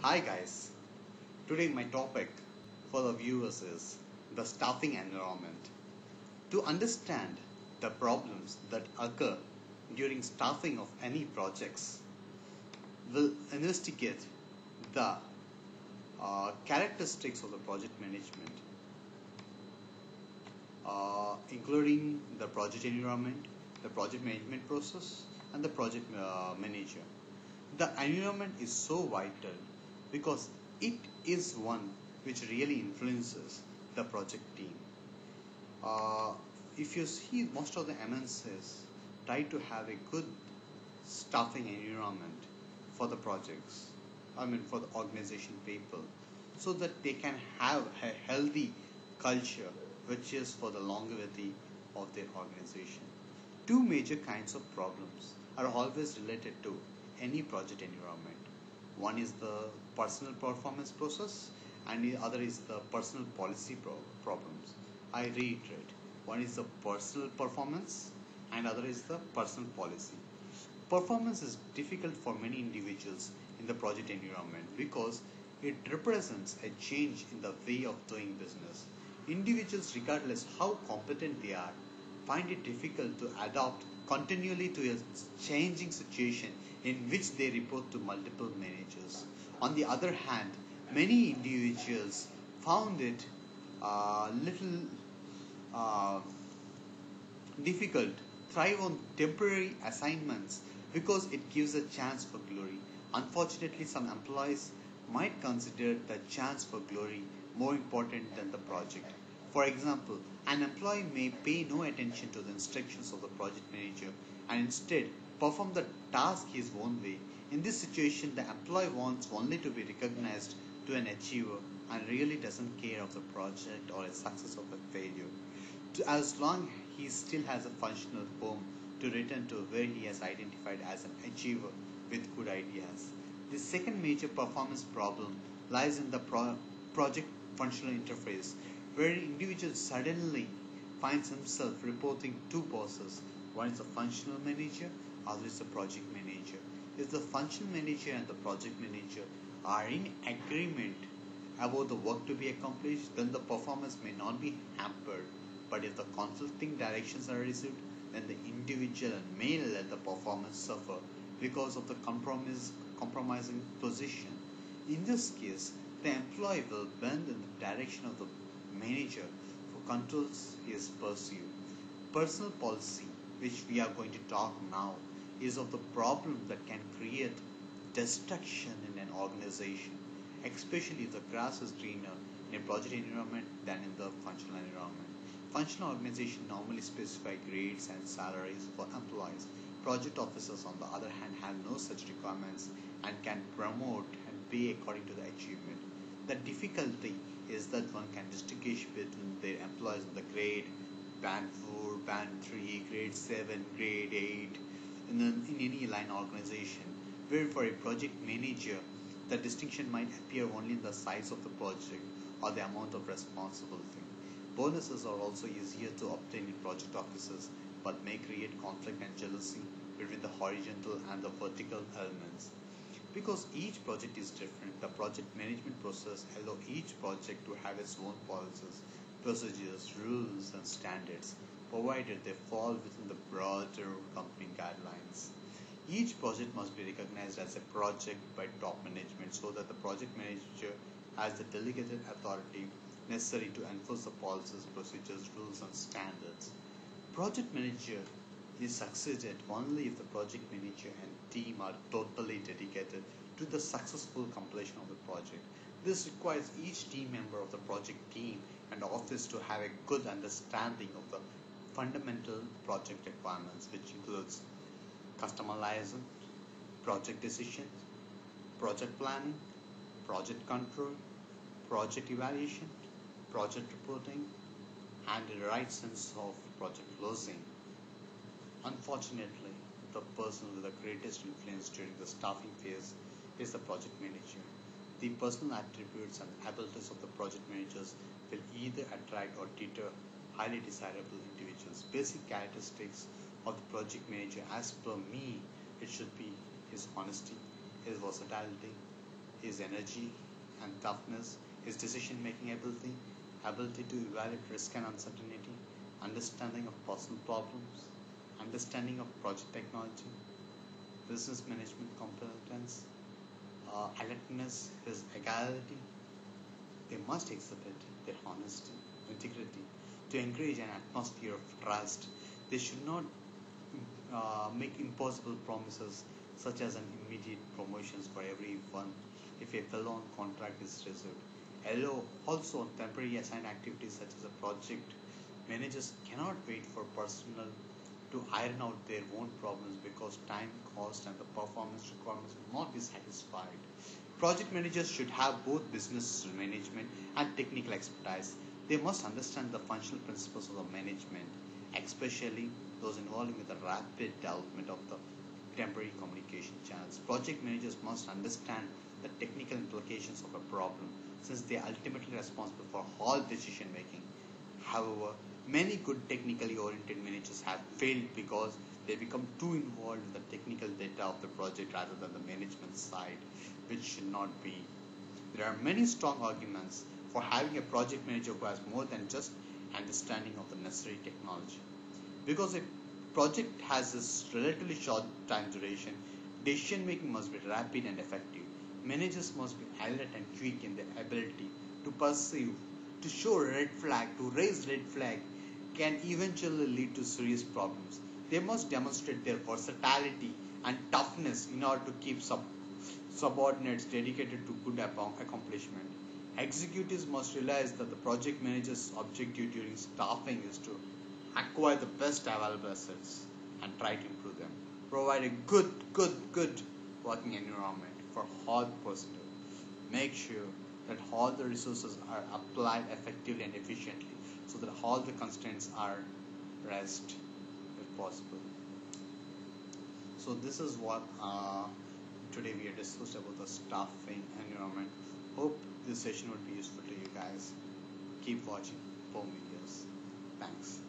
Hi guys, today my topic for the viewers is the staffing environment. To understand the problems that occur during staffing of any projects, we'll investigate the characteristics of the project management, including the project environment, the project management process, and the project manager. The environment is so vital because it is one which really influences the project team. Uh, if you see most of the MNCs try to have a good staffing environment for the projects, for the organization people, so that they can have a healthy culture which is for the longevity of their organization. Two major kinds of problems are always related to any project environment. One is the personal performance process and the other is the personal policy problems. I reiterate, one is the personal performance and other is the personal policy. Performance is difficult for many individuals in the project environment because it represents a change in the way of doing business. Individuals, regardless how competent they are, find it difficult to adapt continually to a changing situation in which they report to multiple managers. On the other hand, many individuals found it little difficult thrive on temporary assignments because it gives a chance for glory. Unfortunately, some employees might consider the chance for glory more important than the project. For example, an employee may pay no attention to the instructions of the project manager and instead perform the task his own way. In this situation, the employee wants only to be recognized to an achiever and really doesn't care of the project or a success or a failure. As long he still has a functional home to return to where he has identified as an achiever with good ideas. The second major performance problem lies in the project functional interface, where an individual suddenly finds himself reporting two bosses. One is the functional manager, other is the project manager. If the functional manager and the project manager are in agreement about the work to be accomplished, then the performance may not be hampered. But if the conflicting directions are received, then the individual may let the performance suffer because of the compromising position. In this case, the employee will bend in the direction of the manager who controls his pursuit. Personal policy, which we are going to talk now, is of the problem that can create destruction in an organization, especially if the grass is greener in a project environment than in the functional environment. Functional organizations normally specify grades and salaries for employees. Project officers, on the other hand, have no such requirements and can promote and pay according to the achievement. The difficulty is that one can distinguish between their employees in the grade band 4, band 3, grade 7, grade 8 in any line organization, where for a project manager the distinction might appear only in the size of the project or the amount of responsibility. Bonuses are also easier to obtain in project offices but may create conflict and jealousy between the horizontal and the vertical elements. Because each project is different, the project management process allows each project to have its own policies, procedures, rules, and standards, provided they fall within the broader company guidelines. Each project must be recognized as a project by top management so that the project manager has the delegated authority necessary to enforce the policies, procedures, rules, and standards. Project manager is succeeded only if the project manager and team are totally dedicated to the successful completion of the project. This requires each team member of the project team and office to have a good understanding of the fundamental project requirements, which includes customer liaison, project decisions, project planning, project control, project evaluation, project reporting, and the right sense of project closing. Unfortunately, the person with the greatest influence during the staffing phase is the project manager. The personal attributes and abilities of the project managers will either attract or deter highly desirable individuals. Basic characteristics of the project manager, as per me, it should be his honesty, his versatility, his energy and toughness, his decision-making ability to evaluate risk and uncertainty, understanding of personal problems, understanding of project technology, business management competence, alertness, his agility. They must exhibit their honesty, integrity, to encourage an atmosphere of trust. They should not make impossible promises such as an immediate promotions for everyone if a fellow on contract is reserved. Also, on temporary assigned activities such as a project, managers cannot wait for personnel to iron out their own problems because time, cost, and the performance requirements will not be satisfied. Project managers should have both business management and technical expertise. They must understand the functional principles of the management, especially those involving with the rapid development of the temporary communication channels. Project managers must understand the technical implications of a problem since they are ultimately responsible for all decision making. However, many good technically oriented managers have failed because they become too involved in the technical data of the project rather than the management side, which should not be. There are many strong arguments for having a project manager who has more than just understanding of the necessary technology. Because a project has this relatively short time duration, decision making must be rapid and effective. Managers must be alert and quick in their ability to perceive, to show red flag, to raise red flag can eventually lead to serious problems. They must demonstrate their versatility and toughness in order to keep subordinates dedicated to good accomplishment. Executives must realize that the project manager's objective during staffing is to acquire the best available assets and try to improve them. Provide a good working environment for all personnel. Make sure that all the resources are applied effectively and efficiently so that all the constraints are raised if possible. So this is what today we have discussed about the staffing environment. Hope this session would be useful to you guys. Keep watching more videos. Thanks.